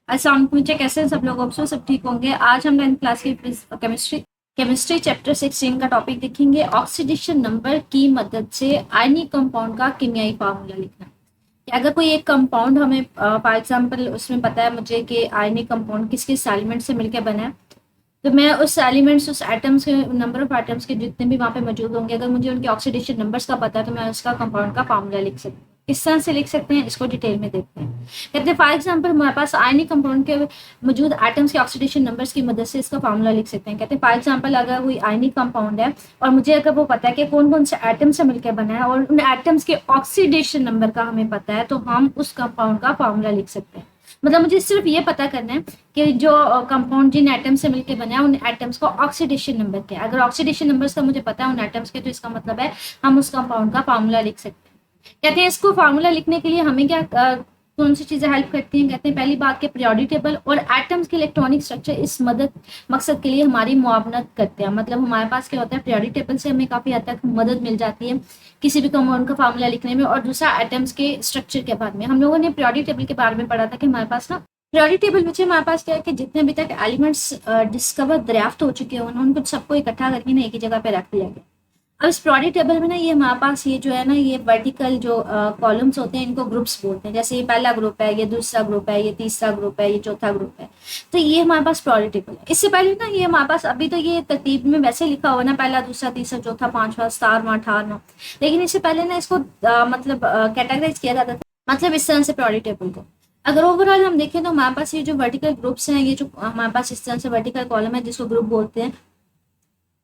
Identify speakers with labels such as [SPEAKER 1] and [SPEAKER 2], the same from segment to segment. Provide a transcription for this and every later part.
[SPEAKER 1] अस्सलाम वालेकुम बच्चे, कैसे हैं सब लोग? ऑब्सो सब ठीक होंगे। आज हम 10th क्लास की केमिस्ट्री केमिस्ट्री चैप्टर 16 का टॉपिक देखेंगे। ऑक्सीडेशन नंबर की मदद से आयनिक कंपाउंड का कीमियाई फार्मूला लिखना। कि अगर कोई एक कंपाउंड हमें फॉर एग्जांपल उसमें पता है मुझे कि आयनिक कंपाउंड किस किस एलिमेंट से मिलकर बना है, तो मैं उस एलिमेंट्स उस एटम्स के नंबर ऑफ एटम्स के जितने भी वहाँ पे मौजूद होंगे, अगर मुझे उनके ऑक्सीडेशन नंबर्स का पता है तो मैं उसका कंपाउंड का फार्मूला लिख सकती हूँ। किस तरह से लिख सकते हैं इसको डिटेल में देखते हैं। कहते हैं फॉर एग्जांपल हमारे पास आयनिक कंपाउंड के मौजूद एटम्स के ऑक्सीडेशन नंबर्स की मदद से इसका फार्मूला लिख सकते हैं। कहते हैं फॉर एग्जांपल अगर कोई आयनिक कंपाउंड है और मुझे अगर वो पता है कि कौन कौन से एटम से मिलकर बना है और उन एटम्स के ऑक्सीडेशन नंबर का हमें पता है, तो हम उस कंपाउंड का फार्मूला लिख सकते हैं। मतलब मुझे सिर्फ ये पता करना है कि जो कंपाउंड जिन एटम से मिलकर बना है उन एटम्स का ऑक्सीडेशन नंबर क्या है। अगर ऑक्सीडेशन नंबर्स का मुझे पता है उन एटम्स के, तो इसका मतलब है हम उस कंपाउंड का फार्मूला लिख सकते हैं। कहते हैं इसको फार्मूला लिखने के लिए हमें क्या कौन सी चीजें हेल्प करती हैं। कहते हैं पहली बात के पीरियोडिक टेबल और एटम्स के इलेक्ट्रॉनिक स्ट्रक्चर इस मकसद के लिए हमारी मुआवनत करते हैं। मतलब हमारे पास क्या होता है, पीरियोडिक टेबल से हमें काफी हद तक मदद मिल जाती है किसी भी कंपाउंड का फार्मूला लिखने में। और दूसरा एटम्स के स्ट्रक्चर के बारे में हम लोगों ने पीरियोडिक टेबल के बारे में पढ़ा था कि हमारे पास ना पीरियोडिक टेबल में हमारे पास क्या है कि जितने अभी तक एलिमेंट्स डिस्कवर दरियाफ्त हो चुके हैं उनको सबको इकट्ठा करके ना एक ही जगह पे रख दिया गया। अब इस पीरियोडिक टेबल में ना ये हमारे पास ये जो है ना, ये वर्टिकल जो कॉलम्स होते हैं इनको ग्रुप्स बोलते हैं। जैसे ये पहला ग्रुप है, ये दूसरा ग्रुप है, ये तीसरा ग्रुप है, ये चौथा ग्रुप है। तो ये हमारे पास पीरियोडिक टेबल है। इससे पहले ना ये हमारे पास अभी तो ये तरतीब में वैसे लिखा हुआ ना, पहला दूसरा तीसरा चौथा पांचवा 17वां 18वां, लेकिन इससे पहले ना इसको मतलब कैटेगराइज किया जाता था, मतलब इस तरह से पीरियोडिक टेबल को। अगर ओवरऑल हम देखें तो हमारे पास ये जो वर्टिकल ग्रुप्स हैं, ये जो हमारे पास इस तरह से वर्टिकल कॉलम है जिसको ग्रुप बोलते हैं,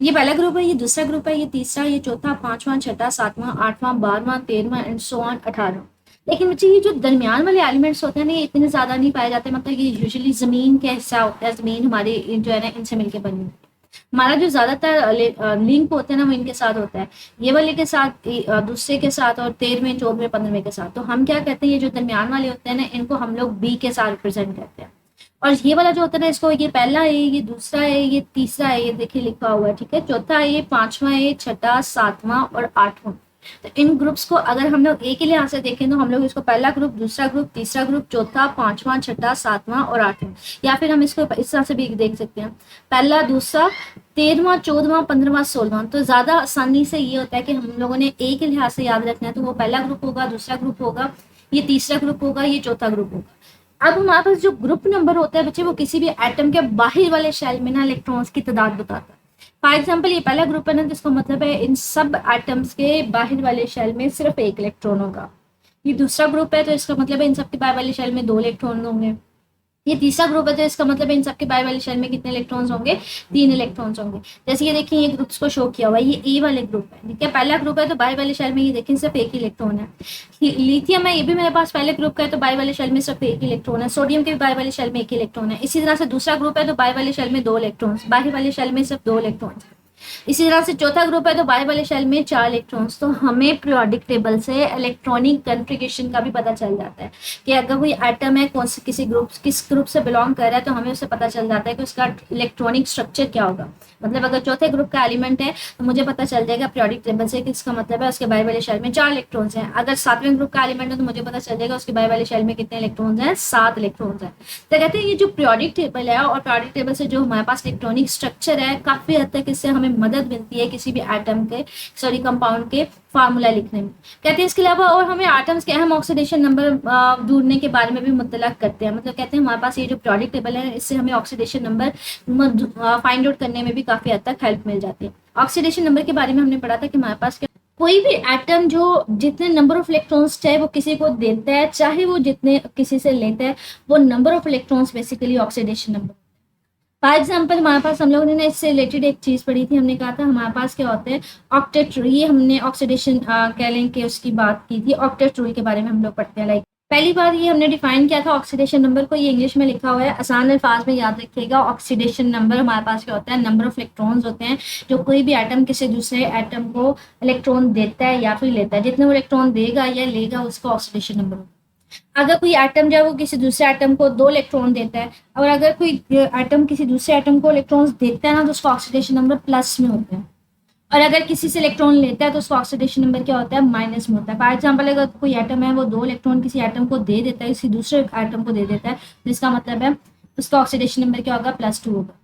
[SPEAKER 1] ये पहला ग्रुप है, ये दूसरा ग्रुप है, ये तीसरा, ये चौथा, पांचवा, छठा, सातवां, आठवां, 12वां, 13वां एंड सो ऑन 18वां। लेकिन बच्चे ये जो दरमियान वाले एलिमेंट्स होते हैं ना, ये इतने ज्यादा नहीं पाए जाते। मतलब ये यूजुअली जमीन का हिस्सा होता है, जमीन हमारी जो है ना इनसे मिलके बनी होती है। हमारा जो ज्यादातर लिंक होते हैं ना वो इनके साथ होता है, ये वाले के साथ, दूसरे के साथ, और 13वें 14वें 15वें के साथ। तो हम क्या कहते हैं, ये जो दरमियान वाले होते हैं ना इनको हम लोग बी के साथ रिप्रेजेंट करते हैं। और ये वाला जो होता है ना, इसको ये पहला है, ये दूसरा है, ये तीसरा है, ये देखिए लिखा हुआ है, ठीक है, चौथा है, ये पांचवा है, छठा, सातवां और आठवां। तो इन ग्रुप्स को अगर हम लोग एक ही लिहाज से देखें तो हम लोग इसको पहला ग्रुप, दूसरा ग्रुप, तीसरा ग्रुप, चौथा, पांचवा, छठा, सातवां और आठवां, या फिर हम इसको इस तरह से भी देख सकते हैं, पहला, दूसरा, 13वां, 14वां, 15वां, 16वां। तो ज्यादा आसानी से ये होता है कि हम लोगों ने एक ही लिहाज से याद रखना है, तो वो पहला ग्रुप होगा, दूसरा ग्रुप होगा, ये तीसरा ग्रुप होगा, ये चौथा ग्रुप होगा। अब हमारे पास जो ग्रुप नंबर होता है बच्चे, वो किसी भी एटम के बाहर वाले शेल में ना इलेक्ट्रॉन्स की तादाद बताता है। फॉर एग्जाम्पल ये पहला ग्रुप है ना, जिसका मतलब है इन सब एटम्स के बाहर वाले शेल में सिर्फ एक इलेक्ट्रॉन होगा। ये दूसरा ग्रुप है तो इसका मतलब है इन सब के बाहर वाले शेल में दो इलेक्ट्रॉन होंगे। ये तीसरा ग्रुप है तो इसका मतलब है इन सबके बाय वाले शेल में कितने इलेक्ट्रॉन्स होंगे, 3 इलेक्ट्रॉन्स होंगे। जैसे ये देखिए, ये ग्रुप्स को शो किया हुआ है, ये ए वाले ग्रुप है, ठीक है, पहला ग्रुप है तो बाय वाले शेल में ये देखिए सिर्फ एक ही इलेक्ट्रॉन है। लिथियम है, ये भी मेरे पास पहले ग्रुप का है तो बाय वाले शेल में सिर्फ एक इलेक्ट्रॉन है। सोडियम के भी बाय वाले शेल में एक इलेक्ट्रॉन है। इसी तरह से दूसरा ग्रुप है तो बाय वाले शेल में 2 इलेक्ट्रॉन्स, बाहर वाले शेल में सिर्फ 2 इलेक्ट्रॉन्स। इसी तरह से चौथा ग्रुप है तो बाय वाले शेल में 4 इलेक्ट्रॉन्स। तो हमें पीरियोडिक टेबल से इलेक्ट्रॉनिक कॉन्फ़िगरेशन का भी पता चल जाता है कि अगर कोई एटम है कौन से किसी ग्रुप किस ग्रुप से बिलोंग कर रहा है, तो हमें उससे पता चल जाता है कि उसका इलेक्ट्रॉनिक स्ट्रक्चर क्या होगा। मतलब अगर चौथे ग्रुप का एलिमेंट है तो मुझे पता चल जाएगा पीरियोडिक टेबल से कि इसका मतलब है उसके बाय वाले शेल में 4 इलेक्ट्रॉन्स हैं। अगर 7वें ग्रुप का एलिमेंट है तो मुझे पता चल जाएगा उसके बाय वाले शेल में कितने इलेक्ट्रॉन्स हैं, 7 इलेक्ट्रॉन्स हैं। तो कहते हैं ये जो पीरियोडिक टेबल है और पीरियोडिक टेबल से जो हमारे पास इलेक्ट्रॉनिक स्ट्रक्चर है, काफी हद तक इससे हमें मदद मिलती है किसी भी एटम के कंपाउंड के फार्मूला लिखने में। कहते हैं इसके अलावा और हमें एटम्स के अहम ऑक्सीडेशन नंबर ढूंढने के बारे में भी मुतलक करते हैं। मतलब कहते हैं हमारे पास ये जो पीरियोडिक टेबल है इससे हमें ऑक्सीडेशन नंबर फाइंड आउट करने में भी काफी हद तक हेल्प मिल जाती है। ऑक्सीडेशन नंबर के बारे में हमने पढ़ा था कि हमारे पास कोई भी एटम जो जितने नंबर ऑफ इलेक्ट्रॉन्स चाहे वो किसी को देता है चाहे वो जितने किसी से लेता है, वो number of electrons basically oxidation number. For example हमारे पास हम लोगों ने इससे रिलेटेड एक चीज पढ़ी थी, हमने कहा था हमारे पास क्या होते हैं ऑक्टेट रूल। ये हमने ऑक्सीडेशन कह लें कि उसकी बात की थी, ऑक्टेट रूल के बारे में हम लोग पढ़ते हैं। लाइक पहली बार ये हमने डिफाइन किया था ऑक्सीडेशन नंबर को, ये इंग्लिश में लिखा हुआ है, आसान अल्फाज में याद रखिएगा। ऑक्सीडेशन नंबर हमारे पास क्या होता है, नंबर ऑफ इलेक्ट्रॉन्स होते हैं जो कोई भी एटम किसी दूसरे एटम को इलेक्ट्रॉन देता है या फिर लेता है। जितने वो इलेक्ट्रॉन देगा या लेगा उसका ऑक्सीडेशन नंबर होता है। अगर कोई एटम जो है वो किसी दूसरे एटम को 2 इलेक्ट्रॉन देता है, और अगर कोई एटम किसी दूसरे एटम को इलेक्ट्रॉन्स देता है ना, तो उसका ऑक्सीडेशन नंबर प्लस में होता है। और अगर किसी से इलेक्ट्रॉन लेता है तो उसका ऑक्सीडेशन नंबर क्या होता है, माइनस में होता है। फॉर एग्जाम्पल अगर कोई एटम है वो 2 इलेक्ट्रॉन किसी एटम को दे देता है, किसी दूसरे एटम को दे देता है, तो इसका मतलब है उसका ऑक्सीडेशन नंबर क्या होगा, +2 होगा।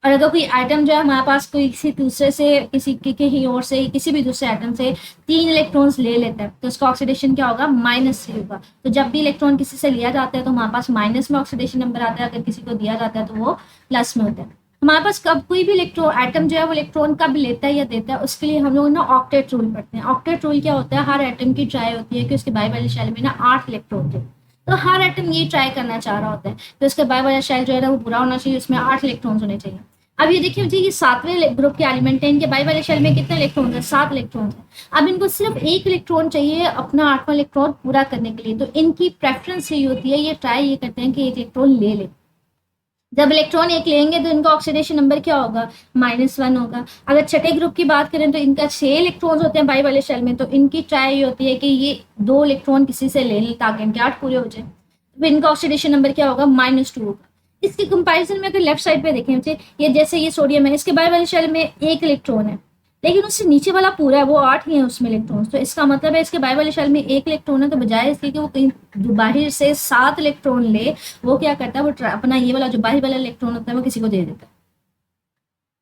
[SPEAKER 1] और अगर कोई एटम जो है हमारे पास कोई किसी दूसरे से किसी कहीं और से किसी भी दूसरे एटम से 3 इलेक्ट्रॉन्स ले लेता है तो उसका ऑक्सीडेशन क्या होगा, -3 होगा। तो जब भी इलेक्ट्रॉन किसी से लिया जाता है तो हमारे पास माइनस में ऑक्सीडेशन नंबर आता है, अगर किसी को दिया जाता है तो वो प्लस में होता है। हमारे पास कब कोई भी इलेक्ट्रॉन एटम जो है वो इलेक्ट्रॉन कब लेता है या देता है, उसके लिए हम लोग ना ऑक्टेट रूल पढ़ते हैं। ऑक्टेट रूल क्या होता है, हर एटम की ट्राई होती है कि उसके बाई वाले शेल में ना 8 इलेक्ट्रॉन थे। तो हर एटम ये ट्राई करना चाह रहा होता है तो उसके बाई वाला शेल जो है ना वो पूरा होना चाहिए, उसमें 8 इलेक्ट्रॉन्स होने चाहिए। अब ये देखिए मुझे, ये 7वें ग्रुप के एलिमेंट है, इनके बाई वाले शेल में कितने इलेक्ट्रॉन है, 7 इलेक्ट्रॉन है। अब इनको सिर्फ 1 इलेक्ट्रॉन चाहिए अपना 8वां इलेक्ट्रॉन पूरा करने के लिए, तो इनकी प्रेफरेंस यही होती है, ये ट्राई ये करते हैं कि 1 इलेक्ट्रॉन ले ले। जब इलेक्ट्रॉन 1 लेंगे तो इनका ऑक्सीडेशन नंबर क्या होगा, -1 होगा। अगर छठे ग्रुप की बात करें तो इनका 6 इलेक्ट्रॉन्स होते हैं बाई वाले शेल में, तो इनकी ट्राई ये होती है कि ये 2 इलेक्ट्रॉन किसी से ले लें ताकि इनके 8 पूरे हो जाए, तो इनका ऑक्सीडेशन नंबर क्या होगा, -2 होगा। इसके कंपैरिजन में अगर लेफ्ट साइड पे देखें, ये जैसे ये सोडियम है, इसके बाई वाले शेल में 1 इलेक्ट्रॉन है, लेकिन उससे नीचे वाला पूरा है वो 8 ही है उसमें इलेक्ट्रॉन्स, तो इसका मतलब है इसके बाई वाले शेल में 1 इलेक्ट्रॉन है, तो बजाय इसके कि वो कहीं बाहर से 7 इलेक्ट्रॉन ले, वो क्या करता है, वो अपना ये वाला जो बाहर वाला इलेक्ट्रॉन होता है वो किसी को दे देता है।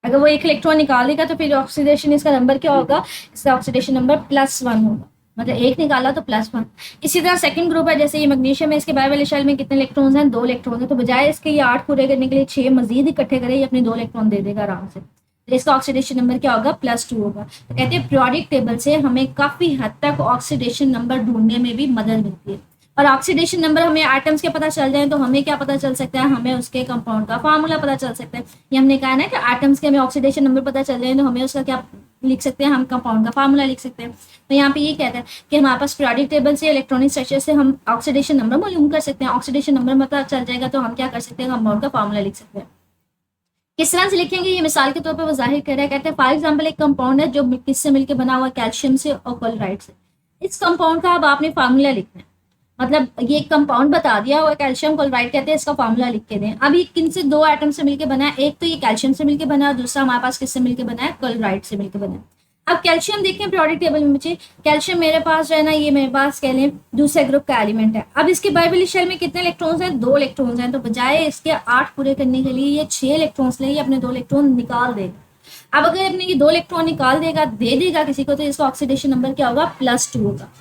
[SPEAKER 1] अगर वो 1 इलेक्ट्रॉन निकाल देगा तो फिर ऑक्सीडेशन इसका नंबर क्या होगा, इसका ऑक्सीडेशन नंबर +1 होगा, मतलब 1 निकाला तो +1। इसी तरह सेकंड ग्रुप है, जैसे ये मैग्नीशियम है, इसके बाई वाले शेल में कितने इलेक्ट्रॉन्स हैं, 2 इलेक्ट्रॉन है, तो बजाय इसके ये 8 पूरे करने के लिए 6 मजीद इकट्ठे करे, ये अपने 2 इलेक्ट्रॉन दे देगा आराम से, तो इसका ऑक्सीडेशन नंबर क्या होगा, +2 होगा। तो कहते हैं पीरियोडिक टेबल से हमें काफी हद तक ऑक्सीडेशन नंबर ढूंढने में भी मदद मिलती है। और ऑक्सीडेशन नंबर हमें एटम्स के पता चल जाए तो हमें क्या पता चल सकता है, हमें उसके कंपाउंड का फार्मूला पता चल सकता है। ये हमने कहा ना कि एटम्स के हमें ऑक्सीडेशन नंबर पता चल जाए तो हमें उसका क्या लिख सकते हैं, हम कंपाउंड का फार्मूला लिख सकते हैं। तो यहाँ पे ये कहता है कि हमारे पास पीरियोडिक टेबल से इलेक्ट्रॉनिक स्ट्रक्चर से हम ऑक्सीडेशन नंबर मालूम कर सकते हैं। ऑक्सीडेशन नंबर पता चल जाएगा तो हम क्या कर सकते हैं, कंपाउंड का फार्मूला लिख सकते हैं। किस तरह से लिखेंगे, ये मिसाल के तौर पर वो जाहिर कर रहा है। कहते हैं फॉर एग्जाम्पल एक कंपाउंड है जो किससे मिलकर बना हुआ, कैल्शियम से और क्लोराइड से। इस कंपाउंड का अब आपने फार्मूला लिखना है, मतलब ये कंपाउंड बता दिया हुआ कैल्शियम क्लोराइड, कहते हैं इसका फार्मूला लिख के दें। अब ये किन से 2 एटम से मिलकर बना है, एक तो ये कैल्शियम से मिलकर बना है, दूसरा हमारे पास किससे मिलकर बना है, क्लोराइड से मिलकर बना है। अब कैल्शियम देखें पीरियोडिक टेबल में बच्चे, कैल्शियम मेरे पास जो है ना, ये मेरे पास कह लें दूसरे ग्रुप का एलिमेंट है। अब इसके बाई वाले शेल में कितने इलेक्ट्रॉन्स हैं, 2 इलेक्ट्रॉन्स हैं, तो बजाय इसके 8 पूरे करने के लिए ये 6 इलेक्ट्रॉन्स ले, अपने 2 इलेक्ट्रॉन निकाल देगा। अब अगर अपने ये 2 इलेक्ट्रॉन निकाल देगा, दे देगा किसी को, तो इसका ऑक्सीडेशन नंबर क्या होगा, +2 होगा।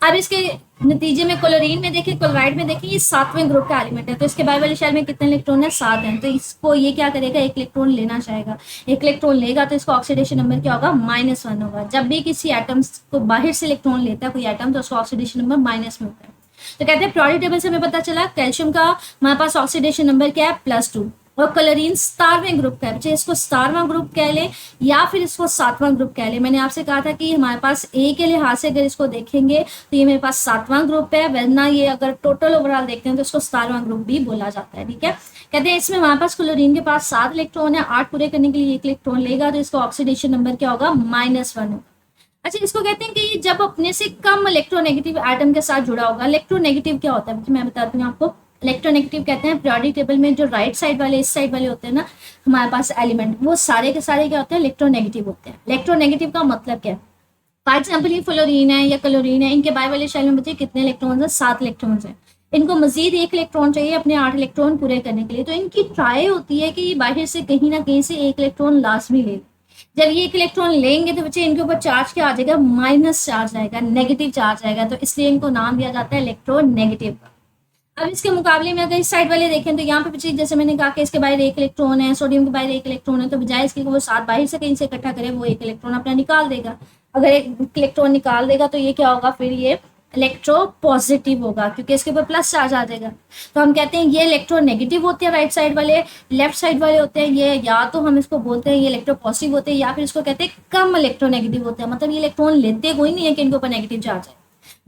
[SPEAKER 1] अब इसके नतीजे में क्लोरीन में देखें, क्लोराइड में देखें, ये 7वें ग्रुप का एलिमेंट है, तो इसके बाई वाले शेल में कितने इलेक्ट्रॉन है, 7 हैं, तो इसको ये क्या करेगा, 1 इलेक्ट्रॉन लेना चाहेगा। 1 इलेक्ट्रॉन लेगा तो इसका ऑक्सीडेशन नंबर क्या होगा, -1 होगा। जब भी किसी एटम्स को बाहर से इलेक्ट्रॉन लेता है कोई एटम, तो उसका ऑक्सीडेशन नंबर माइनस में होता है। तो कहते हैं पीरियोडिक टेबल से हमें पता चला कैल्शियम का हमारे पास ऑक्सीडेशन नंबर क्या है, +2, और क्लोरीन 17वें ग्रुप का है। बच्चे इसको 17वां ग्रुप कह ले या फिर इसको 7वां ग्रुप कह ले। मैंने आपसे कहा था कि हमारे पास ए के लिहाज से अगर इसको देखेंगे तो ये मेरे पास 7वां ग्रुप है, वरना ये अगर टोटल ओवरऑल देखते हैं तो इसको 17वां ग्रुप भी बोला जाता है। ठीक है, कहते हैं इसमें हमारे पास क्लोरीन के पास 7 इलेक्ट्रॉन है, 8 पूरे करने के लिए 1 इलेक्ट्रॉन लेगा, तो इसका ऑक्सीडेशन नंबर क्या होगा, -1 होगा। अच्छा, इसको कहते हैं कि जब अपने से कम इलेक्ट्रोनेगेटिव एटम के साथ जुड़ा होगा। इलेक्ट्रोनेगेटिव क्या होता है, मैं बताती हूँ आपको। इलेक्ट्रोनेगेटिव कहते हैं पीरियोडिक टेबल में जो राइट साइड वाले, इस साइड वाले होते हैं ना हमारे पास एलिमेंट, वो सारे के सारे क्या होते हैं, इलेक्ट्रोनेगेटिव होते हैं। इलेक्ट्रोनेगेटिव का मतलब क्या है, फॉर एग्जाम्पल ये फ्लोरीन है या क्लोरीन है, इनके बाई वाले शेल में बच्चे कितने इलेक्ट्रॉन्स हैं, 7 इलेक्ट्रॉन्स हैं। इनको मजीद 1 इलेक्ट्रॉन चाहिए अपने 8 इलेक्ट्रॉन पूरे करने के लिए, तो इनकी ट्राई होती है कि बाहर से कहीं ना कहीं से 1 इलेक्ट्रॉन लाजमी ले। जब ये 1 इलेक्ट्रॉन लेंगे तो बच्चे इनके ऊपर चार्ज क्या आ जाएगा, माइनस चार्ज आएगा, नेगेटिव चार्ज आएगा, तो इसलिए इनको नाम दिया जाता है इलेक्ट्रोनेगेटिव। अब इसके मुकाबले में अगर इस साइड वाले देखें तो यहाँ पे बच्चे जैसे मैंने कहा कि इसके बाहर 1 इलेक्ट्रॉन है, सोडियम के बाहर 1 इलेक्ट्रॉन है, तो बजाय इसके वो 7 बाहर से कहीं से इकट्ठा करे, वो 1 इलेक्ट्रॉन अपना निकाल देगा। अगर 1 इलेक्ट्रॉन निकाल देगा तो ये क्या होगा, फिर ये इलेक्ट्रो पॉजिटिव होगा क्योंकि इसके ऊपर प्लस चार्ज आ जाएगा। तो हम कहते हैं ये इलेक्ट्रो नेगेटिव होते हैं राइट साइड वाले, लेफ्ट साइड वाले होते हैं ये, या तो हम इसको बोलते हैं ये इलेक्ट्रो पॉजिटिव होते हैं, या फिर इसको कहते हैं कम इलेक्ट्रो नेगेटिव होते हैं। मतलब ये इलेक्ट्रॉन लेते कोई नहीं है कि इनके ऊपर नेगेटिव चार्ज है,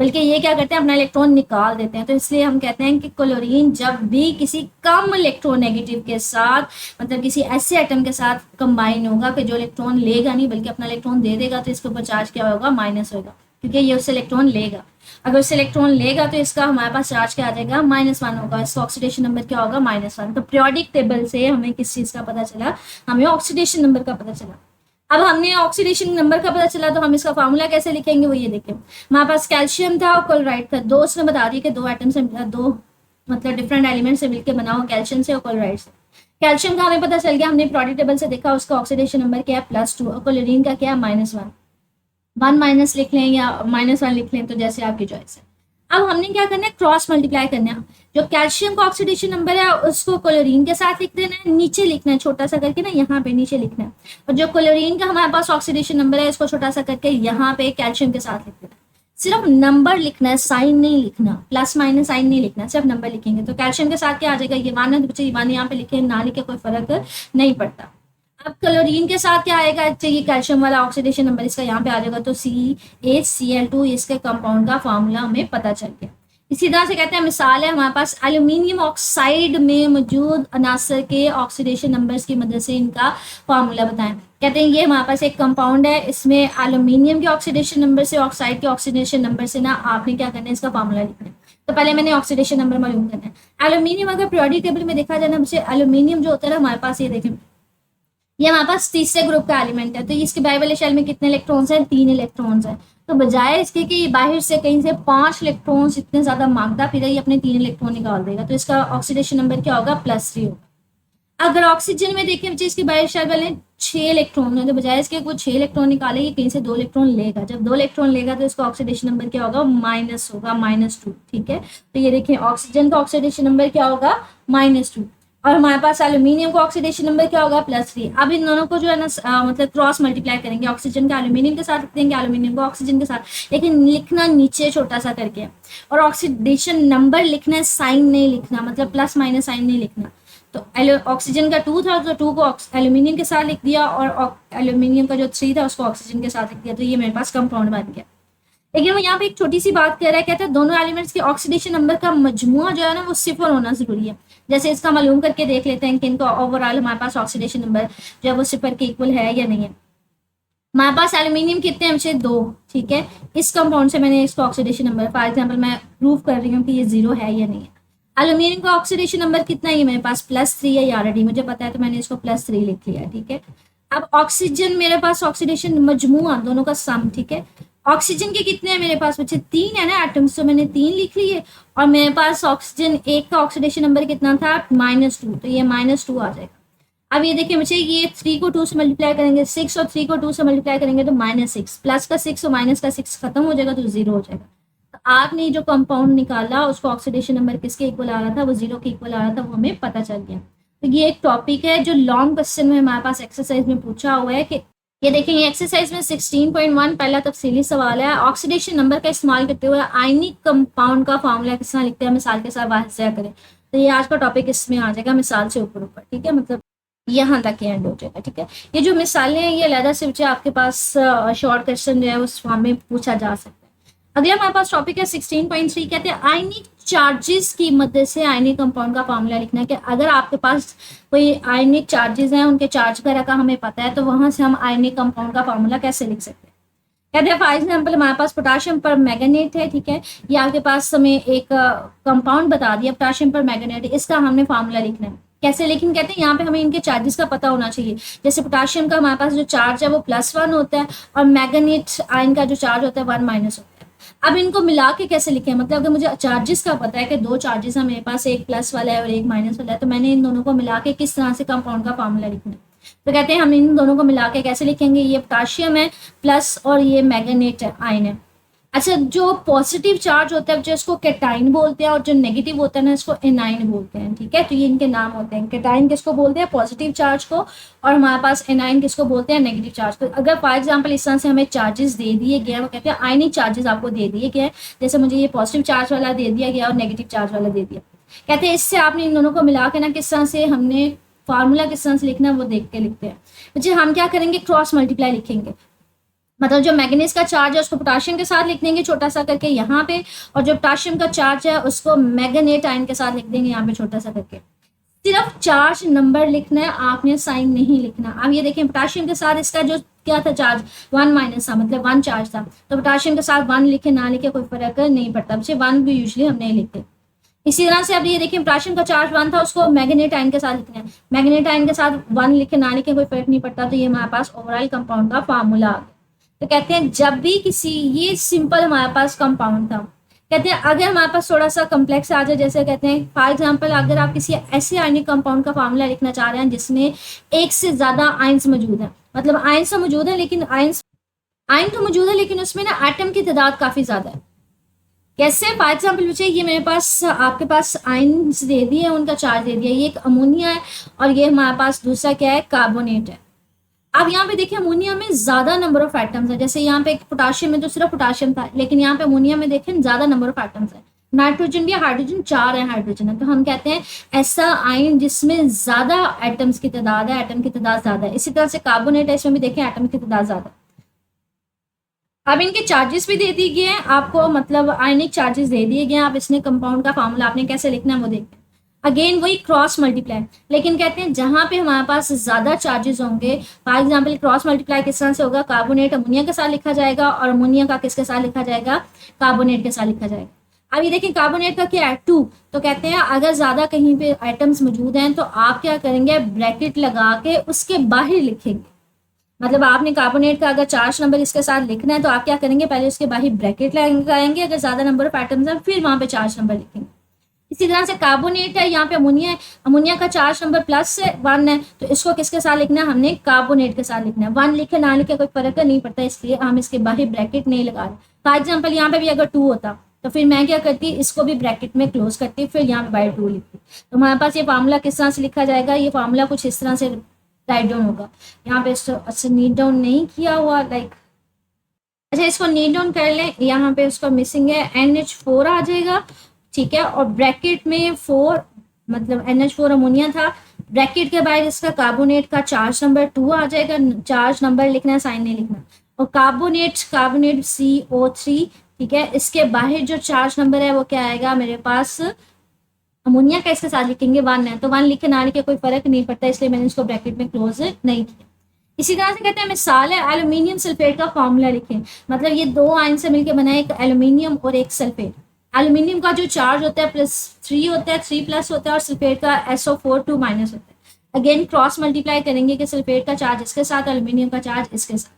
[SPEAKER 1] बल्कि ये क्या करते हैं, अपना इलेक्ट्रॉन निकाल देते हैं। तो इसलिए हम कहते हैं कि क्लोरीन जब भी किसी कम इलेक्ट्रोनेगेटिव के साथ, मतलब किसी ऐसे एटम के साथ कंबाइन होगा कि जो इलेक्ट्रॉन लेगा नहीं बल्कि अपना इलेक्ट्रॉन दे देगा, तो इसके ऊपर चार्ज क्या होगा, माइनस होगा, क्योंकि ये उससे इलेक्ट्रॉन लेगा। अगर उससे इलेक्ट्रॉन लेगा तो इसका हमारे पास चार्ज क्या आ जाएगा, -1 होगा, इसका ऑक्सीडेशन नंबर क्या होगा, -1। तो पीरियोडिक टेबल से हमें किस चीज़ का पता चला, हमें ऑक्सीडेशन नंबर का पता चला। अब हमने ऑक्सीडेशन नंबर का पता चला, तो हम इसका फार्मूला कैसे लिखेंगे वो ये देखें। हमारे पास कैल्शियम था और क्लोराइड था, दो उसमें बता रही है कि दो एटम से, दो मतलब डिफरेंट एलिमेंट से मिलकर बना हुआ, कैल्शियम से और क्लोराइड से। कैल्शियम का हमें पता चल गया, हमने प्रोडक्ट टेबल से देखा, उसका ऑक्सीडेशन नंबर क्या है +2 और क्लोरीन का क्या है -1। 1 माइनस लिख लें या -1 लिख लें, तो जैसे आपकी चॉइस है। अब हमने क्या करना है, क्रॉस मल्टीप्लाई करना है। जो कैल्शियम का ऑक्सीडेशन नंबर है उसको क्लोरीन के साथ लिख देना है, नीचे लिखना है छोटा सा करके ना, यहाँ पे नीचे लिखना है। और जो क्लोरीन का हमारे पास ऑक्सीडेशन नंबर है इसको छोटा सा करके यहाँ पे कैल्शियम के साथ लिख देना है। सिर्फ नंबर लिखना है, साइन नहीं लिखना, प्लस माइनस साइन नहीं लिखना, सिर्फ नंबर लिखेंगे। तो कैल्शियम के साथ क्या आ जाएगा, ये वन है तो बच्चे ये वन यहाँ पे लिखे, ना लिखे कोई फर्क नहीं पड़ता। अब क्लोरीन के साथ क्या आएगा, चाहिए कैल्शियम वाला ऑक्सीडेशन नंबर इसका यहाँ पे आ जाएगा, तो CaCl2 इसके कंपाउंड का फार्मूला हमें पता चल गया। इसी तरह से कहते हैं मिसाल है हमारे पास एल्यूमिनियम ऑक्साइड में मौजूद अनासर के ऑक्सीडेशन नंबर्स की मदद से इनका फार्मूला बताएं। कहते हैं ये हमारे पास एक कंपाउंड है, इसमें एल्यूमिनियम के ऑक्सीडेशन नंबर से ऑक्साइड के ऑक्सीडेशन नंबर से ना आपने क्या करना है, इसका फार्मूला लिखना है। तो पहले मैंने ऑक्सीडेशन नंबर मालूम करना है। एल्यूमिनियम अगर पीरियोडिक टेबल में देखा जाए ना, एल्यूमिनियम जो होता है ना हमारे पास, ये देखें ये हमारे पास तीसरे ग्रुप का एलिमेंट है, तो इसके बाहर वाले शेल में कितने इलेक्ट्रॉन्स हैं, 3 इलेक्ट्रॉन्स हैं। तो बजाय इसके कि बाहर से कहीं से 5 इलेक्ट्रॉन्स इतने ज्यादा मांगता फिर ये अपने 3 इलेक्ट्रॉन निकाल देगा, तो इसका ऑक्सीडेशन नंबर क्या होगा, +3 होगा। अगर ऑक्सीजन में देखें बच्चे इसके बाहर शेल वाले 6 इलेक्ट्रॉन है, तो बजाय इसके वो 6 इलेक्ट्रॉन निकाले, ये कहीं से 2 इलेक्ट्रॉन लेगा। जब 2 इलेक्ट्रॉन लेगा तो इसका ऑक्सीडेशन नंबर क्या होगा, माइनस होगा, -2। ठीक है, तो ये देखें ऑक्सीजन का ऑक्सीडेशन नंबर क्या होगा, -2। और हमारे पास एल्यूमिनियम का ऑक्सीडेशन नंबर क्या होगा, +3। अब इन दोनों को जो है ना मतलब क्रॉस मल्टीप्लाई करेंगे, ऑक्सीजन का एल्यूमिनियम के साथ लिख देंगे, एल्यूमिनियम को ऑक्सीजन के साथ, लेकिन लिखना नीचे छोटा सा करके। और ऑक्सीडेशन नंबर लिखना है, साइन नहीं लिखना, मतलब प्लस माइनस साइन नहीं लिखना। तो ऑक्सीजन का 2 था तो 2 को एल्यूमिनियम के साथ लिख दिया, और एल्यूमिनियम का जो 3 था उसको ऑक्सीजन के साथ लिख दिया, तो ये मेरे पास कंपाउंड बन गया। लेकिन वो यहाँ पे एक छोटी सी बात कह रहा है, कहता है दोनों एलिमेंट्स के ऑक्सीडेशन नंबर का मजमुआ जो है ना वो 0 होना जरूरी है। जैसे इसका मालूम करके देख लेते हैं कि इनका ओवरऑल हमारे पास ऑक्सीडेशन नंबर जो है वो 0 के इक्वल है या नहीं है। हमारे पास एल्यूमिनियम कितने हमसे 2, ठीक है। इस कंपाउंड से मैंने इसका ऑक्सीडेशन नंबर फॉर एग्जाम्पल मैं प्रूव कर रही हूँ कि ये 0 है या नहीं है। एल्यूमिनियम का ऑक्सीडेशन नंबर कितना है, मेरे पास +3 है, ये ऑलरेडी मुझे पता है, तो मैंने इसको +3 लिख लिया। ठीक है, अब ऑक्सीजन मेरे पास ऑक्सीडेशन मजमुआ दोनों का सम, ठीक है। ऑक्सीजन के कितने हैं मेरे पास बच्चे, 3 है ना एटम्स, तो मैंने 3 लिख लिए। और मेरे पास ऑक्सीजन एक का ऑक्सीडेशन नंबर कितना था, -2, तो ये -2 आ जाएगा। अब ये देखिए बच्चे, ये 3 को 2 से मल्टीप्लाई करेंगे, 6 और 3 को 2 से मल्टीप्लाई करेंगे तो -6, प्लस का 6 और माइनस का 6 खत्म हो जाएगा, तो 0 हो जाएगा। तो आपने जो कंपाउंड निकाला उसको ऑक्सीडेशन नंबर किसके इक्वल आ रहा था, वो 0 के इक्वल आ रहा था, वो हमें पता चल गया। तो ये एक टॉपिक है जो लॉन्ग क्वेश्चन में हमारे पास एक्सरसाइज में पूछा हुआ है कि ये देखेंगे एक्सरसाइज में 16.1 पहला तफसीली सवाल है, ऑक्सीडेशन नंबर का इस्तेमाल करते हुए आयनिक कंपाउंड का फार्मूला किस तरह लिखते हैं, मिसाल के साथ वाज़ह करें। तो ये आज का टॉपिक इसमें आ जाएगा, मिसाल से ऊपर ऊपर, ठीक है, मतलब यहाँ तक ये एंड हो जाएगा। ठीक है, ये जो मिसालें हैं ये अलग से बच्चे आपके पास शॉर्ट क्वेश्चन जो है उस फॉर्म में पूछा जा सकता है। अगला हमारे पास टॉपिक है 16.3, कहते हैं आयनिक चार्जेस की मदद से आयनिक कंपाउंड का फार्मूला लिखना है। कि अगर आपके पास कोई आयनिक चार्जेस हैं, उनके चार्ज वगैरह का हमें पता है, तो वहां से हम आयनिक कंपाउंड का फार्मूला कैसे लिख सकते हैं। कहते हैं फॉर एग्जाम्पल हमारे पास पोटाशियम पर मैग्नेट है, ठीक है, ये आपके पास हमें एक कंपाउंड बता दिया पोटाशियम पर मैग्नेट, इसका हमने फार्मूला लिखना है। कैसे लेकिन कहते हैं यहाँ पे हमें इनके चार्जेस का पता होना चाहिए। जैसे पोटाशियम का हमारे पास जो चार्ज है वो +1 होता है, और मैग्नेट आयन का जो चार्ज होता है 1- होता है। अब इनको मिला के कैसे लिखें, मतलब अगर मुझे चार्जेस का पता है कि 2 चार्जेस है मेरे पास, एक प्लस वाला है और एक माइनस वाला है, तो मैंने इन दोनों को मिला के किस तरह से कंपाउंड का फार्मूला लिखना है। तो कहते हैं हम इन दोनों को मिला के कैसे लिखेंगे, ये पोटाशियम है प्लस और ये मैग्नेट आयन है। अच्छा, जो पॉजिटिव चार्ज होता है जो इसको कैटाइन बोलते हैं, और जो नेगेटिव होता है ना इसको एनाइन बोलते हैं। ठीक है, तो ये इनके नाम होते हैं। कैटाइन किसको बोलते हैं, पॉजिटिव चार्ज को, और हमारे पास एनाइन किसको बोलते हैं, नेगेटिव चार्ज को। अगर फॉर एग्जांपल इस तरह से हमें चार्जेस दे दिए गए हैं, वो कहते हैं आयनिक चार्जेस आपको दे दिए गए हैं, जैसे मुझे ये पॉजिटिव चार्ज वाला दे दिया गया और नेगेटिव चार्ज वाला दे दिया। कहते हैं इससे आपने इन दोनों को मिला के ना किस तरह से हमने फार्मूला किस तरह से लिखना है वो देख के लिखते हैं। बच्चे हम क्या करेंगे, क्रॉस मल्टीप्लाई लिखेंगे, मतलब जो मैग्नीज का चार्ज है उसको पोटाशियम के साथ लिख देंगे छोटा सा करके यहाँ पे, और जो पोटाशियम का चार्ज है उसको मैग्नेट आयन के साथ लिख देंगे यहाँ पे छोटा सा करके। सिर्फ चार्ज नंबर लिखना है, आपने साइन नहीं लिखना। अब ये देखें पोटाशियम के साथ इसका जो क्या था चार्ज 1- था, मतलब 1 चार्ज था, तो पोटाशियम के साथ 1 लिखे ना लिखे कोई फर्क नहीं पड़ता। बच्चे 1 भी यूजली हम नहीं लिखते। इसी तरह से अब ये देखिए पोटेशियम का चार्ज 1 था, उसको मैग्नेट आयन के साथ लिखना है, मैग्नेट आयन के साथ 1 लिखे ना लिखे कोई फर्क नहीं पड़ता। तो ये हमारे पास ओवरऑल कंपाउंड का फार्मूला आ गया। तो कहते हैं जब भी किसी, ये सिंपल हमारे पास कंपाउंड था, कहते हैं अगर हमारे पास थोड़ा सा कम्प्लेक्स आ जाए, जैसे कहते हैं फॉर एग्जांपल अगर आप किसी ऐसे आयनिक कंपाउंड का फार्मूला लिखना चाह रहे हैं जिसमें एक से ज्यादा आयंस मौजूद है, मतलब आयंस तो मौजूद है लेकिन आयन तो मौजूद है लेकिन उसमें ना एटम की तादाद काफी ज्यादा है। कैसे? फॉर एग्जाम्पल पूछे, ये मेरे पास, आपके पास आयंस दे दिए, उनका चार्ज दे दिया, ये एक अमोनिया है और ये हमारे पास दूसरा क्या है, कार्बोनेट है। अब यहाँ पे देखिए अमोनिया में ज्यादा नंबर ऑफ एटम्स है, जैसे यहाँ पे एक पोटाशियम में तो सिर्फ पोटाशियम था, लेकिन यहाँ पे अमोनिया में देखें ज्यादा नंबर ऑफ एटम्स है। नाइट्रोजन भी हाइड्रोजन 4 है, हाइड्रोजन है, तो हम कहते हैं ऐसा आयन जिसमें ज्यादा एटम्स की तादाद है, एटम की तादाद ज्यादा है। इसी तरह से कार्बोनेट है, इसमें भी देखें एटम की तादाद ज्यादा है। अब इनके चार्जेस भी दे दिए गए हैं आपको, मतलब आयनिक चार्जेस दे दिए गए हैं। आप इसने कंपाउंड का फार्मूला आपने कैसे लिखना है वो देखते हैं। अगेन वही क्रॉस मल्टीप्लाई, लेकिन कहते हैं जहां पे हमारे पास ज्यादा चार्जेस होंगे, फॉर एग्जांपल क्रॉस मल्टीप्लाई किस तरह से होगा, कार्बोनेट अमोनिया के साथ लिखा जाएगा और अमोनिया का किसके साथ लिखा जाएगा, कार्बोनेट के साथ लिखा जाएगा। अब ये देखिए कार्बोनेट का क्या है, 2, तो कहते हैं अगर ज्यादा कहीं पे आइटम्स मौजूद हैं तो आप क्या करेंगे, ब्रैकेट लगा के उसके बाहर लिखेंगे। मतलब आपने कार्बोनेट का अगर चार्ज नंबर इसके साथ लिखना है तो आप क्या करेंगे, पहले उसके बाहर ब्रैकेट लगाएंगे, अगर ज्यादा नंबर ऑफ एटम्स हैं फिर वहां पे चार्ज नंबर लिखेंगे। इसी तरह से कार्बोनेट है, यहाँ पे अमोनिया है, अमोनिया का चार्ज नंबर +1 है, तो इसको किसके साथ लिखना है, हमने कार्बोनेट के साथ लिखना है। 1 लिखे ना लिखे कोई फर्क नहीं पड़ता, इसलिए हम इसके बाहर ब्रैकेट नहीं लगा रहे। फॉर एग्जाम्पल यहाँ पे भी अगर 2 होता तो फिर मैं क्या करती, इसको भी ब्रैकेट में क्लोज करती, फिर यहाँ पे बाय 2 लिखती। तो हमारे पास ये फार्मूला किस तरह से लिखा जाएगा, ये फार्मूला कुछ इस तरह से राइट डाउन होगा। यहाँ पे अच्छा नीट डाउन नहीं किया हुआ, लाइक अच्छा इसको नीट डाउन कर लें, यहाँ पे उसका मिसिंग है, NH4 आ जाएगा, ठीक है, और ब्रैकेट में 4, मतलब NH4 अमोनिया था, ब्रैकेट के बाद इसका कार्बोनेट का चार्ज नंबर 2 आ जाएगा, चार्ज नंबर लिखना है, साइन नहीं लिखना, और कार्बोनेट CO3, ठीक है, इसके बाहर जो चार्ज नंबर है वो क्या आएगा मेरे पास, अमोनिया का इसके साथ लिखेंगे 1 है, तो 1 लिखे ना लिखे कोई फर्क नहीं पड़ता, इसलिए मैंने इसको ब्रैकेट में क्लोज नहीं किया। इसी तरह से कहते हैं मिसाल है, एल्यूमिनियम सल्फेट का फॉर्मूला लिखें, मतलब ये 2 आयन से मिलकर बना है, एक एल्यूमिनियम और एक सल्फेट। एल्यूमिनियम का जो चार्ज होता है +3 होता है, 3+ होता है, और सल्फेट का SO4 2- होता है। अगेन क्रॉस मल्टीप्लाई करेंगे कि सल्फेट का चार्ज इसके साथ, एल्यूमिनियम का चार्ज इसके साथ।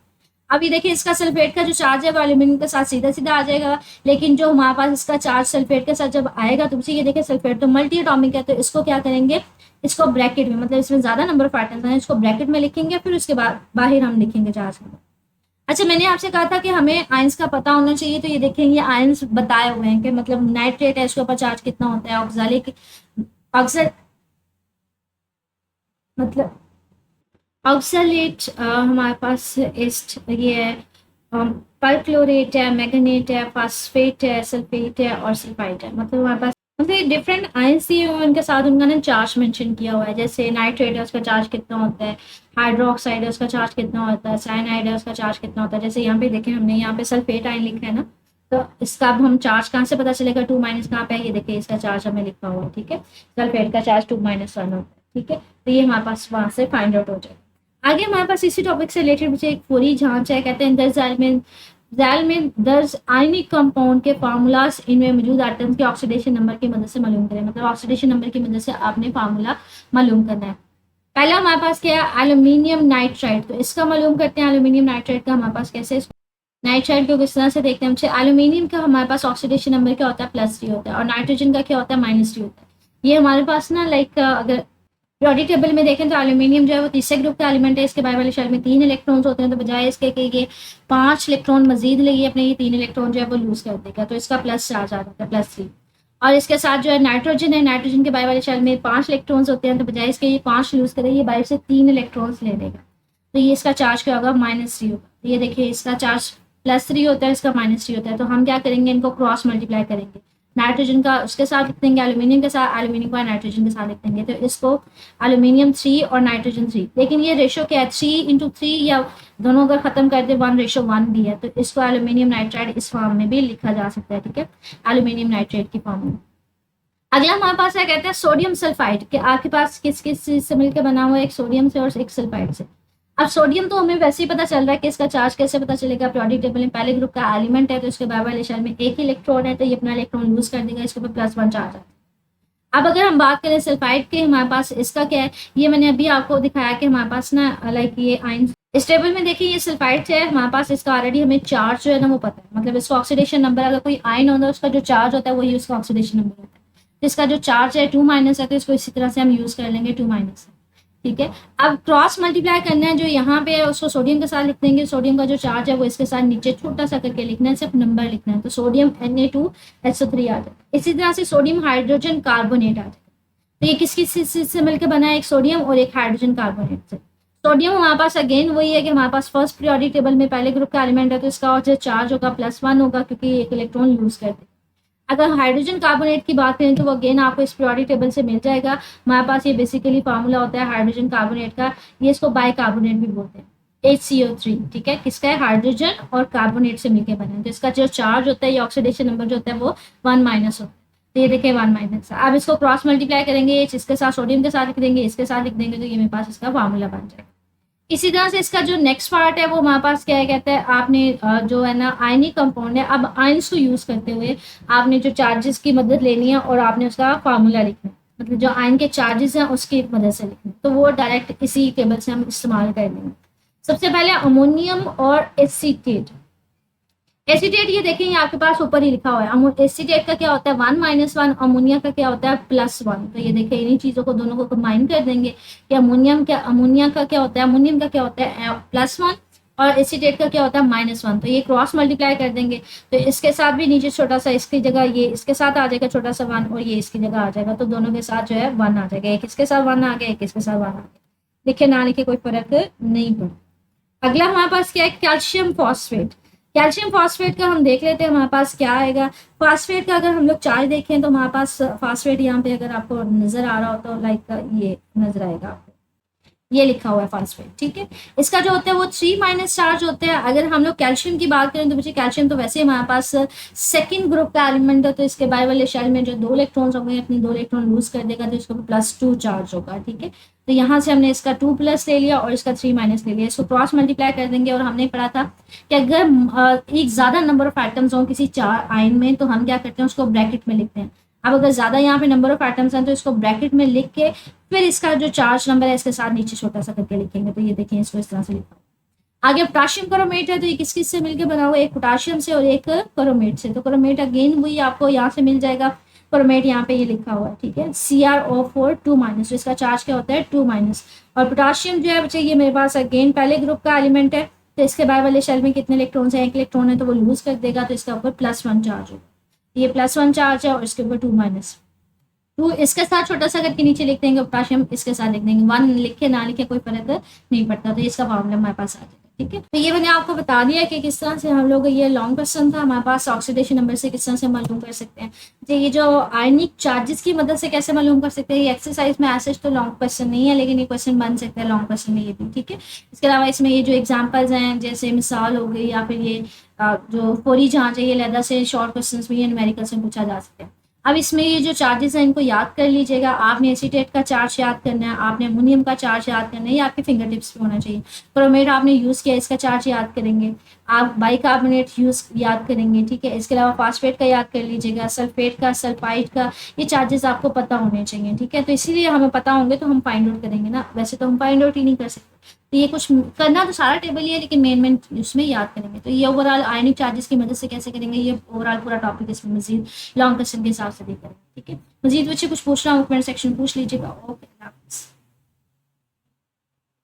[SPEAKER 1] अभी देखिए इसका सल्फेट का जो चार्ज है वो एल्यूमिनियम के साथ सीधा सीधा आ जाएगा, लेकिन जो हमारे पास इसका चार्ज सल्फेट के साथ जब आएगा तो ये देखिए सल्फेट तो मल्टी एटॉमिक है, तो इसको क्या करेंगे, इसको ब्रैकेट में, मतलब इसमें ज्यादा नंबर ऑफ एटम्स हैं, इसको ब्रैकेट में लिखेंगे, फिर उसके बाद बाहर हम लिखेंगे चार्ज नंबर। अच्छा मैंने आपसे कहा था कि हमें आयंस का पता होना चाहिए, तो ये देखेंगे आयंस बताए हुए हैं कि मतलब नाइट्रेट है, इसके ऊपर चार्ज कितना होता है, ऑक्सैलिक ऑक्सर मतलब ऑक्सलेट हमारे पास इस्ट ये है, परक्लोरेट है, मैग्नेट है, फास्फेट है, सल्फेट है और सल्फाइड है। मतलब हमारे पास मतलब डिफरेंट आयंस दिए हुए उनके साथ उनका ना चार्ज मेंशन किया हुआ है, जैसे नाइट्रेट है उसका चार्ज कितना होता है, हाइड्रोक्साइड है उसका चार्ज कितना होता है, साइनाइड है उसका चार्ज कितना होता है। जैसे यहाँ पे देखें हमने यहाँ पे सल्फेट आयन लिखा है ना, तो इसका अब हम चार्ज कहाँ से पता चलेगा, 2- कहाँ पे है, ये देखिए इसका चार्ज हमें लिखा हुआ है, ठीक है, सल्फेट का चार्ज 2-1 होता है, ठीक है, तो ये हमारे पास वहां से फाइंड आउट हो जाएगा। आगे हमारे पास इसी टॉपिक से रिलेटेड मुझे एक पूरी जांच है, कहते हैं जैल में दर्ज आयनिक कंपाउंड के फार्मूलाज इनमें मौजूद एटम्स के ऑक्सीडेशन नंबर की मदद से मालूम करें। मतलब ऑक्सीडेशन नंबर की मदद से आपने फार्मूला मालूम करना है। पहला हमारे पास क्या है, एल्यूमिनियम नाइट्राइड, तो इसका मालूम करते हैं। एल्यूमिनियम नाइट्राइड का हमारे पास कैसे, नाइट्राइड को किस तरह से देखते हैं हमसे, एल्यूमिनियम का हमारे पास ऑक्सीडेशन नंबर क्या होता है, +3 होता है, और नाइट्रोजन का क्या होता है, -3 होता है। ये हमारे पास ना लाइक अगर पीरियोडिक टेबल में देखें तो एल्यूमिनियम जो है वो तीसरे ग्रुप का एलिमेंट है, इसके बाहर वाले शेल में 3 इलेक्ट्रॉन्स होते हैं, तो बजाय इसके कि ये 5 इलेक्ट्रॉन मजीद लेगी अपने, ये 3 इलेक्ट्रॉन जो है वो लूज कर देगा, तो इसका प्लस चार्ज आ जाता है, +3। और इसके साथ जो है नाइट्रोजन है, नाइट्रोजन के बाहर वाले शेल में 5 इलेक्ट्रॉन्स होते हैं, तो बजाय इसके ये 5 लूज करे, ये बाहर से 3 इलेक्ट्रॉन्स ले लेगा, तो ये इसका चार्ज क्या होगा, -3 होगा। तो ये देखिए इसका चार्ज +3 होता है, इसका -3 होता है, तो हम क्या करेंगे, इनको क्रॉस मल्टीप्लाई करेंगे, नाइट्रोजन का उसके साथ लिख देंगे, एल्यूमिनियम के साथ, एल्यूमिनियम का नाइट्रोजन के साथ लिख देंगे, तो इसको एल्यूमिनियम 3 और नाइट्रोजन 3। लेकिन ये रेशो क्या है, 3:3, या दोनों अगर खत्म कर दे 1:1 भी है, तो इसको एल्यूमिनियम नाइट्राइड इस फॉर्म में भी लिखा जा सकता है, ठीक है, एल्यूमिनियम नाइट्रेट की फॉर्म में। अगला हमारे पास है, कहते हैं सोडियम सल्फाइड, कि आपके पास किस किस चीज से मिलकर बना हुआ है, एक सोडियम से और एक सल्फाइड से। अब सोडियम तो हमें वैसे ही पता चल रहा है कि इसका चार्ज कैसे पता चलेगा, पीरियोडिक टेबल में पहले ग्रुप का एलिमेंट है, तो इसके बाहर वाले शेल में 1 इलेक्ट्रॉन है, तो ये अपना इलेक्ट्रॉन लूज कर देगा, इसके ऊपर +1 चार्ज आता है। अब अगर हम बात करें सल्फाइड के, हमारे पास इसका क्या है, ये मैंने अभी आपको दिखाया कि हमारे पास ना लाइक ये आयन, इस टेबल में देखिए ये सल्फाइड है हमारे पास, इसका ऑलरेडी हमें चार्ज जो है ना वो पता है, मतलब इसका ऑक्सीडेशन नंबर, अगर कोई आयन होता है उसका जो चार्ज होता है वही उसका ऑक्सीडेशन नंबर होता है, तो इसका जो चार्ज है 2- है, तो इसको इसी तरह से हम यूज कर लेंगे 2-, ठीक है। अब क्रॉस मल्टीप्लाई करना है, जो यहाँ पे है उसको सोडियम के साथ लिख देंगे, सोडियम का जो चार्ज है वो इसके साथ नीचे छोटा सा करके लिखना है, सिर्फ नंबर लिखना है, तो सोडियम Na2SO3 आ जाएगा। इसी तरह से सोडियम हाइड्रोजन कार्बोनेट आ जाएगा, तो ये किस किस चीज से मिलकर बना है, एक सोडियम और एक हाइड्रोजन कार्बोनेट से। सोडियम हमारे पास अगेन वही है कि हमारे पास फर्स्ट पीरियोडिक टेबल में पहले ग्रुप का एलिमेंट है, तो इसका जो चार्ज होगा +1 होगा, क्योंकि एक इलेक्ट्रॉन यूज करते हैं। अगर हाइड्रोजन कार्बोनेट की बात करें तो वो अगेन आपको इस पीरियोडिक टेबल से मिल जाएगा, हमारे पास ये बेसिकली फार्मूला होता है हाइड्रोजन कार्बोनेट का, ये इसको बाइकार्बोनेट भी बोलते हैं, HCO3, ठीक है, किसका है, हाइड्रोजन और कार्बोनेट से मिलकर बना है, तो इसका जो चार्ज होता है या ऑक्सीडेशन नंबर जो होता है वो 1- होता है, तो ये देखिए 1- अब इसको क्रॉस मल्टीप्लाई करेंगे, इसके साथ सोडियम के साथ लिख देंगे, इसके साथ लिख देंगे, तो ये मेरे पास इसका फार्मूला बन जाएगा। इसी तरह से इसका जो नेक्स्ट पार्ट है वो हमारे पास क्या है, कहते हैं आपने जो है ना आयनिक कंपाउंड है, अब आयंस को यूज करते हुए आपने जो चार्जेस की मदद लेनी है और आपने उसका फार्मूला लिखना है, मतलब जो आयन के चार्जेस हैं उसकी मदद से लिखना है, तो वो डायरेक्ट इसी टेबल से हम इस्तेमाल कर लेंगे। सबसे पहले अमोनियम और एसीटेट। एसीटेट ये देखेंगे आपके पास ऊपर ही लिखा हुआ है, एसीटेट का क्या होता है 1-1, अमोनिया का क्या होता है +1, तो ये देखिए इन्हीं चीजों को दोनों को कंबाइन कर देंगे कि अमोनिया का क्या होता है, अमोनियम का क्या होता है +1 और एसीटेट का क्या होता है -1, तो ये क्रॉस मल्टीप्लाई कर देंगे, तो इसके साथ भी नीचे छोटा सा इसकी जगह ये इसके साथ आ जाएगा छोटा सा 1 और ये इसकी जगह आ जाएगा, तो दोनों के साथ जो है 1 आ जाएगा, एक इसके साथ 1 आ गया, एक इसके साथ 1 आ गया, लिखे ना लिखे कोई फर्क नहीं पड़ता। अगला हमारे पास क्या है, कैल्शियम फॉस्फेट। कैल्शियम फॉस्फेट का हम देख लेते हैं हमारे पास क्या आएगा। फॉस्फेट का अगर हम लोग चार्ज देखें तो हमारे पास फॉस्फेट यहाँ पे अगर आपको नजर आ रहा हो तो लाइक ये नजर आएगा आपको, ये लिखा हुआ है फॉस्फेट, ठीक है। इसका जो होता है वो 3- चार्ज होता है। अगर हम लोग कैल्शियम की बात करें तो बच्चे कैल्शियम तो वैसे हमारे पास सेकंड ग्रुप का एलिमेंट है, तो इसके बाय वाले शेल में जो 2 इलेक्ट्रॉन्स होंगे अपने 2 इलेक्ट्रॉन लूज कर देगा, तो इसको +2 चार्ज होगा, ठीक है। तो यहाँ से हमने इसका 2+ ले लिया और इसका 3- ले लिया, इसको क्रॉस मल्टीप्लाई कर देंगे, और हमने पढ़ा था कि अगर एक ज्यादा नंबर ऑफ एटम्स हो किसी चार आयन में तो हम क्या करते हैं उसको ब्रैकेट में लिखते हैं। अब अगर ज्यादा यहाँ पे नंबर ऑफ एटम्स हैं तो इसको ब्रैकेट में लिख के फिर इसका जो चार्ज नंबर है इसके साथ नीचे छोटा सा करके लिखेंगे, तो ये देखिए इसको इस तरह से लिखा। आगे पोटाशियम क्रोमेट है, तो ये किस किस से मिलकर बना हुआ है, एक पोटाशियम से और एक क्रोमेट से, तो क्रोमेट अगेन वही आपको यहाँ से मिल जाएगा, क्रोमेट यहाँ पे ये लिखा हुआ है, ठीक है, CrO4 2-, तो इसका चार्ज क्या होता है 2-। और पोटाशियम जो है बच्चे ये मेरे पास अगेन पहले ग्रुप का एलिमेंट है, तो इसके बाय वाले शेल में कितने इलेक्ट्रॉन है, एक इलेक्ट्रॉन है, तो वो लूज कर देगा, तो इसके ऊपर +1 चार्ज होगा, ये +1 चार्ज है और इसके ऊपर 2-। टू इसके साथ छोटा सा करके नीचे लिख देंगे, पोटाशियम इसके साथ लिख देंगे, 1 लिखे ना लिखे कोई फर्क नहीं पड़ता, तो इसका फॉर्मूला हमारे पास आ जाएगा, ठीक है। तो ये मैंने आपको बता दिया कि किस तरह से हम लोग, ये लॉन्ग क्वेश्चन था हमारे पास, ऑक्सीडेशन नंबर से किस तरह से मालूम कर सकते हैं, तो ये जो आयनिक चार्जेस की मदद से कैसे मालूम कर सकते हैं, ये एक्सरसाइज में ऐसे तो लॉन्ग क्वेश्चन नहीं है, लेकिन ये क्वेश्चन बन सकता है लॉन्ग क्वेश्चन में ये भी, ठीक है। इसके अलावा इसमें ये जो एग्जाम्पल्स हैं जैसे मिसाल हो गई, या फिर ये जो फोरी जांच है, ये लहदा से शॉर्ट क्वेश्चन में, ये न्यूमेरिकल से पूछा जा सकता है। अब इसमें ये जो चार्जेस हैं इनको याद कर लीजिएगा, आपने एसीटेट का चार्ज याद करना है, आपने अमोनियम का चार्ज याद करना है, ये आपके फिंगर टिप्स पे होना चाहिए। क्रोमेट आपने यूज़ किया, इसका चार्ज याद करेंगे, आप बाइकार्बोनेट यूज़ याद करेंगे, ठीक है। इसके अलावा फास्फेट का याद कर लीजिएगा, सल्फेट का, सल्फाइड का, ये चार्जेस आपको पता होने चाहिए, ठीक है। तो इसीलिए हमें पता होंगे तो हम फाइंड आउट करेंगे ना, वैसे तो हम फाइंड आउट ही नहीं कर सकते, तो ये कुछ करना तो सारा टेबल ही है, लेकिन मेन उसमें याद करेंगे। तो ये ओवरऑल आयनिक चार्जेस की मदद से कैसे करेंगे, ये ओवरऑल पूरा टॉपिक इसमें मजीद लॉन्ग क्वेश्चन के हिसाब से भी करेंगे, ठीक है। मजीद बच्चे कुछ पूछना हो कमेंट सेक्शन पूछ लीजिएगा। ओके।